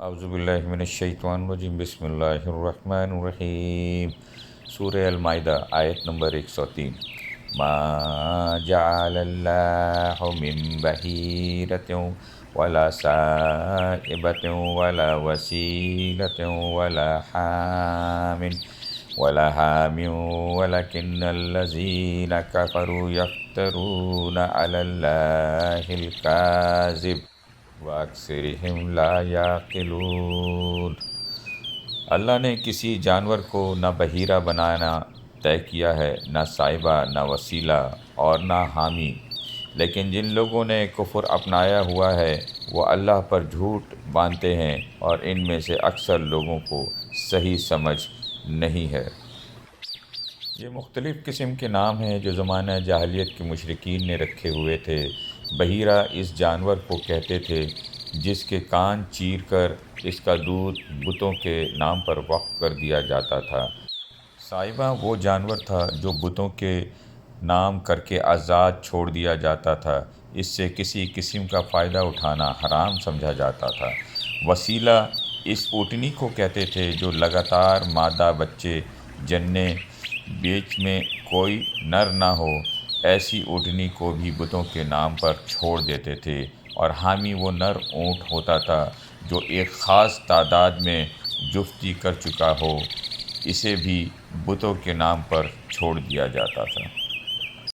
اعوذ باللہ من الشیطان الرجیم، بسم اللہ الرحمن الرحیم۔ سورہ المائدہ آیت نمبر 103۔ ما جعل اللہ من بحیرۃ ولا سائبۃ ولا وسیلۃ ولا حام ولکن الذین کفروا یفترون علی اللہ الکاذب وَأَكْثَرُهُمْ لَا يَعْقِلُونَ۔ اللہ نے کسی جانور کو نہ بحیرہ بنانا طے کیا ہے، نہ سائبہ، نہ وسیلہ اور نہ حامی، لیکن جن لوگوں نے کفر اپنایا ہوا ہے وہ اللہ پر جھوٹ باندھتے ہیں اور ان میں سے اکثر لوگوں کو صحیح سمجھ نہیں ہے۔ یہ مختلف قسم کے نام ہیں جو زمانہ جاہلیت کے مشرکین نے رکھے ہوئے تھے۔ بحیرہ اس جانور کو کہتے تھے جس کے کان چیر کر اس کا دودھ بتوں کے نام پر وقف کر دیا جاتا تھا۔ سائبہ وہ جانور تھا جو بتوں کے نام کر کے آزاد چھوڑ دیا جاتا تھا، اس سے کسی قسم کا فائدہ اٹھانا حرام سمجھا جاتا تھا۔ وسیلہ اس اونٹنی کو کہتے تھے جو لگاتار مادہ بچے جننے، بیچ میں کوئی نر نہ ہو، ایسی اونٹنی کو بھی بتوں کے نام پر چھوڑ دیتے تھے۔ اور حامی وہ نر اونٹ ہوتا تھا جو ایک خاص تعداد میں جفتی کر چکا ہو، اسے بھی بتوں کے نام پر چھوڑ دیا جاتا تھا۔